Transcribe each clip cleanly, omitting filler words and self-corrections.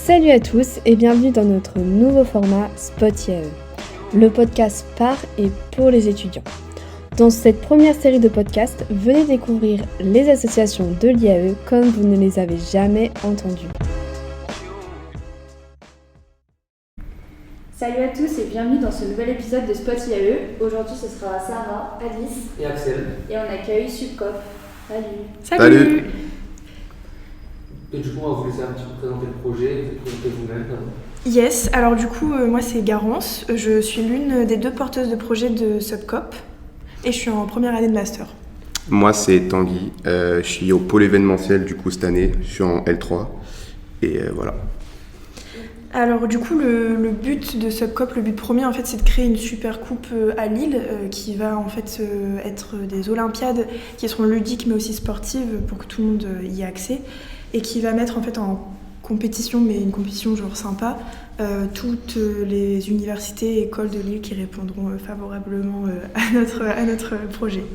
Salut à tous et bienvenue dans notre nouveau format Spot IAE, le podcast par et pour les étudiants. Dans cette première série de podcasts, venez découvrir les associations de l'IAE comme vous ne les avez jamais entendues. Salut à tous et bienvenue dans ce nouvel épisode de Spot IAE. Aujourd'hui ce sera Sarah, Alice et Axel. Et on accueille Subcop. Salut. Et du coup, on va vous laisser un petit peu présenter le projet, vous présenter vous-même. Yes, alors du coup, moi c'est Garance. Je suis l'une des deux porteuses de projet de Subcop et je suis en première année de master. Moi c'est Tanguy, je suis au pôle événementiel du coup cette année, je suis en L3 et voilà. Alors du coup, le but de Subcop, le but premier en fait, c'est de créer une super coupe à Lille qui va en fait être des Olympiades qui seront ludiques mais aussi sportives pour que tout le monde y ait accès et qui va mettre en fait en compétition, mais une compétition genre sympa, toutes les universités et écoles de Lille qui répondront favorablement à notre projet.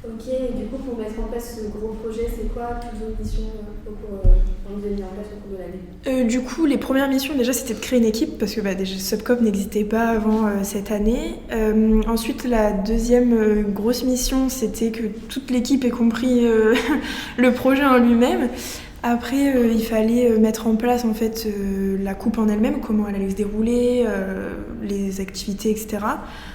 Ok, et du coup pour mettre en place ce gros projet, c'est quoi toutes vos missions vous avez mis en place au cours de l'année? Du coup, les premières missions déjà c'était de créer une équipe parce que déjà Subcop n'existait pas avant cette année. Ensuite, la deuxième grosse mission c'était que toute l'équipe ait compris le projet en lui-même. Après, il fallait mettre en place en fait la coupe en elle-même, comment elle allait se dérouler, les activités, etc.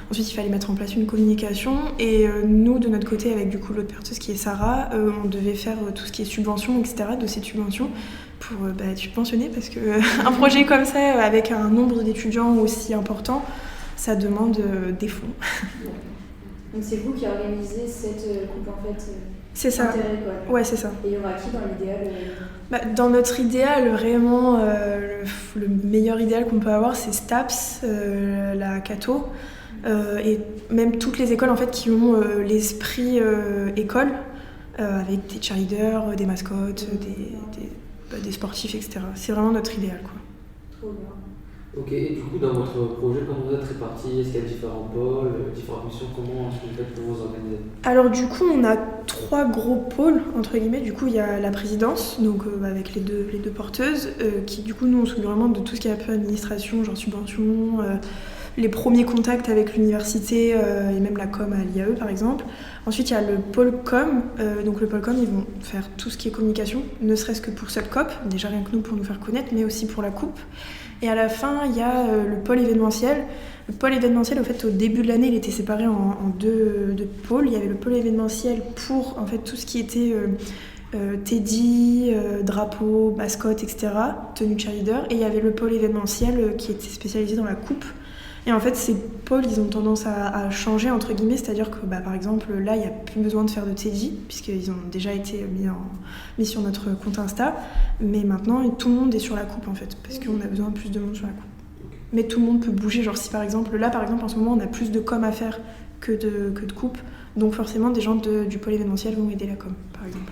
Ensuite, il fallait mettre en place une communication et nous, de notre côté, avec du coup l'autre porteuse qui est Sarah, on devait faire tout ce qui est subvention, etc. de cette subvention pour être subventionné parce que un projet comme ça, avec un nombre d'étudiants aussi important, ça demande des fonds. Donc c'est vous qui organisez cette coupe en fait. C'est ça. Ouais, c'est ça. Et il y aura qui dans l'idéal Dans notre idéal, vraiment, le meilleur idéal qu'on peut avoir, c'est STAPS, la Cato, et même toutes les écoles en fait qui ont l'esprit école, avec des cheerleaders, des mascottes, des sportifs, etc. C'est vraiment notre idéal, quoi. Trop bien. Ok, et du coup dans votre projet, comment vous êtes répartis? Est-ce qu'il y a différents pôles, différentes missions? Comment est-ce que vous faites pour vous organiser? Alors du coup on a 3 gros pôles entre guillemets. Du coup il y a la présidence, donc avec les deux porteuses, qui du coup nous on s'occupe vraiment de tout ce qui est un peu administration, genre subvention, les premiers contacts avec l'université et même la com à l'IAE par exemple. Ensuite il y a le pôle com, donc le pôle com ils vont faire tout ce qui est communication, ne serait-ce que pour Subcop, déjà rien que nous pour nous faire connaître, mais aussi pour la coupe. Et à la fin, il y a le pôle événementiel. Le pôle événementiel, au fait, au début de l'année, il était séparé en deux pôles. Il y avait le pôle événementiel pour en fait, tout ce qui était teddy, drapeau, mascotte, etc., tenue de cheerleader. Et il y avait le pôle événementiel qui était spécialisé dans la coupe. Et en fait, ces pôles, ils ont tendance à changer, entre guillemets, c'est-à-dire que, par exemple, là, il n'y a plus besoin de faire de teddy, puisqu'ils ont déjà été mis sur notre compte Insta, mais maintenant, tout le monde est sur la coupe, en fait, parce qu'on a besoin de plus de monde sur la coupe. Mais tout le monde peut bouger, genre si, par exemple, en ce moment, on a plus de com à faire que de coupe, donc forcément, des gens du pôle événementiel vont aider la com, par exemple.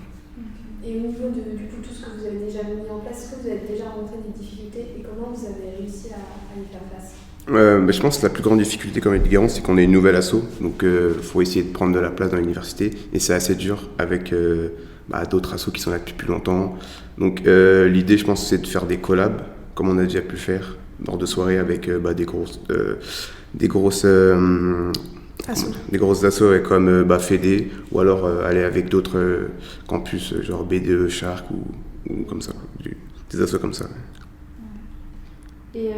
Et au niveau de tout ce que vous avez déjà mis en place, est-ce que vous avez déjà rencontré des difficultés et comment vous avez réussi à y faire face? Je pense que la plus grande difficulté comme étudiant, c'est qu'on est une nouvelle asso, donc faut essayer de prendre de la place dans l'université et c'est assez dur avec d'autres assos qui sont là depuis plus longtemps. Donc l'idée, je pense, c'est de faire des collabs comme on a déjà pu faire lors de soirées avec des grosses assos comme Fédé ou alors aller avec d'autres campus genre BDE, Shark ou comme ça, des assos comme ça. Et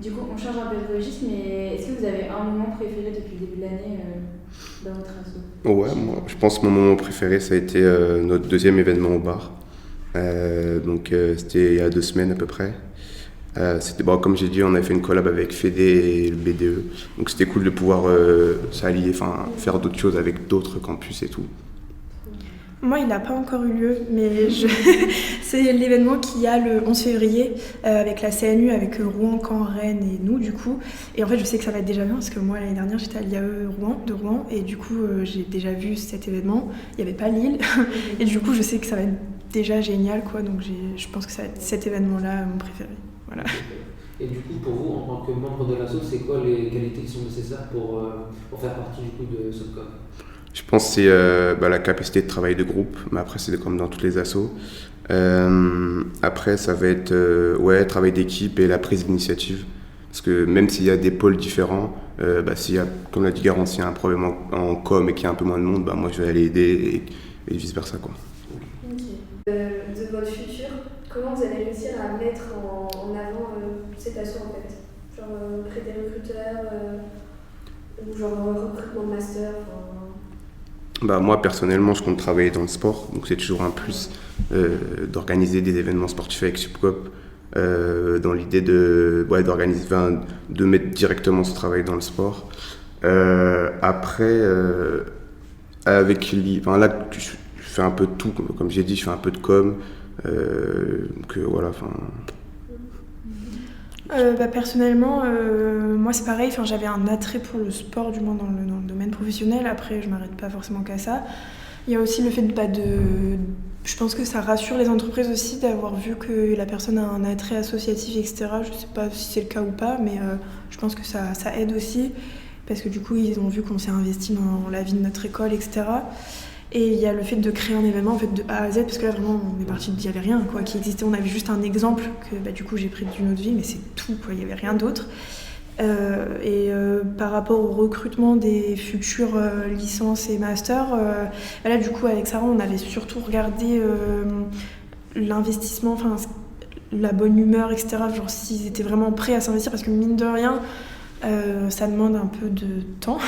du coup, on change un peu de registre, mais est-ce que vous avez un moment préféré depuis le début de l'année dans votre asso? Ouais, moi, je pense que mon moment préféré, ça a été notre deuxième événement au bar. C'était il y a 2 semaines à peu près. Comme j'ai dit, on a fait une collab avec Fédé et le BDE. Donc c'était cool de pouvoir s'allier, faire d'autres choses avec d'autres campus et tout. Moi, il n'a pas encore eu lieu, mais c'est l'événement qu'il y a le 11 février avec la CNU, avec Rouen, Caen, Rennes et nous, du coup. Et en fait, je sais que ça va être déjà bien, parce que moi, l'année dernière, j'étais à l'IAE de Rouen, et du coup, j'ai déjà vu cet événement. Il n'y avait pas Lille, et du coup, je sais que ça va être déjà génial, quoi. Donc, je pense que ça va être cet événement-là mon préféré. Voilà. Et du coup, pour vous, en tant que membre de l'asso, c'est quoi les qualités qui sont nécessaires pour faire partie du coup de Subcop? Je pense que c'est la capacité de travail de groupe, mais après c'est comme dans toutes les assos. Après, ça va être travail d'équipe et la prise d'initiative. Parce que même s'il y a des pôles différents, s'il y a, comme l'a dit Garance, s'il y a un problème en com et qu'il y a un peu moins de monde, moi je vais aller aider et vice-versa, quoi. Ok. De votre futur, comment vous allez réussir à mettre en avant cet asso en fait? Genre auprès des recruteurs ou genre recrutement de master Moi personnellement je compte travailler dans le sport, donc c'est toujours un plus d'organiser des événements sportifs avec Subcoop, dans l'idée d'organiser, de mettre directement ce travail dans le sport. Après, là je fais un peu de tout, comme j'ai dit, je fais un peu de com, voilà. Personnellement, moi c'est pareil, j'avais un attrait pour le sport, du moins dans le domaine professionnel. Après, je m'arrête pas forcément qu'à ça. Il y a aussi le fait je pense que ça rassure les entreprises aussi d'avoir vu que la personne a un attrait associatif, etc. Je sais pas si c'est le cas ou pas, mais je pense que ça aide aussi, parce que du coup, ils ont vu qu'on s'est investi dans la vie de notre école, etc. Et il y a le fait de créer un événement en fait, de A à Z, parce que là vraiment on est parti, il n'y avait rien qui existait, on avait juste un exemple que du coup j'ai pris d'une autre vie, mais c'est tout, il n'y avait rien d'autre. Par rapport au recrutement des futures licences et masters, là du coup avec Sarah on avait surtout regardé l'investissement, la bonne humeur, etc. Genre s'ils étaient vraiment prêts à s'investir, parce que mine de rien, ça demande un peu de temps.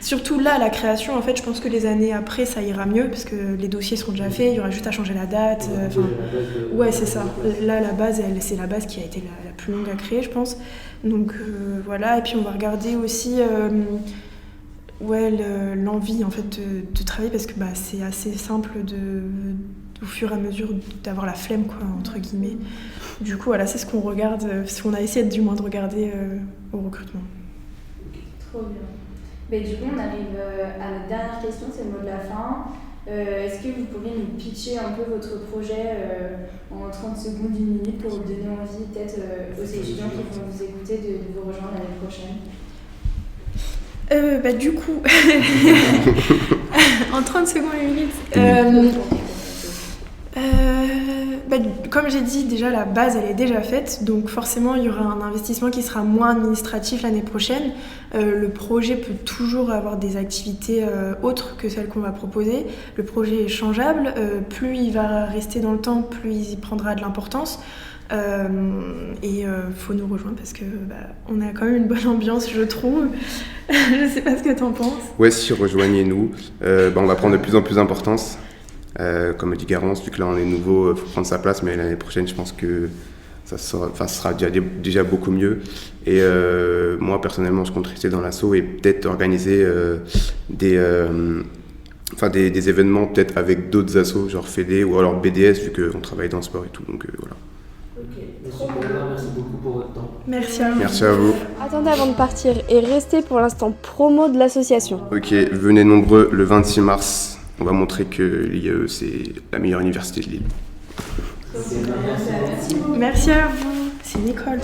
Surtout là, la création, en fait, je pense que les années après, ça ira mieux, parce que les dossiers seront déjà faits, il y aura juste à changer la date. Ouais, c'est ça. Là, la base, c'est la base qui a été la plus longue à créer, je pense. Donc voilà, et puis on va regarder aussi l'envie en fait, de travailler, parce que c'est assez simple au fur et à mesure d'avoir la flemme, quoi, entre guillemets. Du coup, voilà, c'est ce qu'on regarde, ce qu'on a essayé du moins de regarder au recrutement. Trop bien. Mais du coup, on arrive à notre dernière question, c'est le mot de la fin. Est-ce que vous pourriez nous pitcher un peu votre projet en 30 secondes, 1 minute, pour donner envie peut-être aux étudiants qui vont vous écouter de vous rejoindre l'année prochaine? Du coup, en 30 secondes, 1 minute, comme j'ai dit, déjà la base elle est déjà faite, donc forcément il y aura un investissement qui sera moins administratif l'année prochaine. Le projet peut toujours avoir des activités autres que celles qu'on va proposer. Le projet est changeable, plus il va rester dans le temps, plus il prendra de l'importance. Faut nous rejoindre, parce que on a quand même une bonne ambiance, je trouve. Je sais pas ce que t'en penses. Ouais, si, rejoignez-nous. On va prendre de plus en plus d'importance. Comme dit Garance, vu que là on est nouveau, il faut prendre sa place, mais l'année prochaine je pense que ça sera déjà beaucoup mieux. Et moi personnellement je compte rester dans l'asso et peut-être organiser des événements peut-être avec d'autres assos, genre Fédé ou alors BDS, vu qu'on travaille dans le sport et tout, donc voilà. Ok, merci beaucoup pour votre temps. Merci à vous. Merci à vous. Attendez avant de partir et restez pour l'instant promo de l'association. Ok, venez nombreux le 26 mars. On va montrer que l'IAE, c'est la meilleure université de Lille. Merci à vous. C'est Nicole.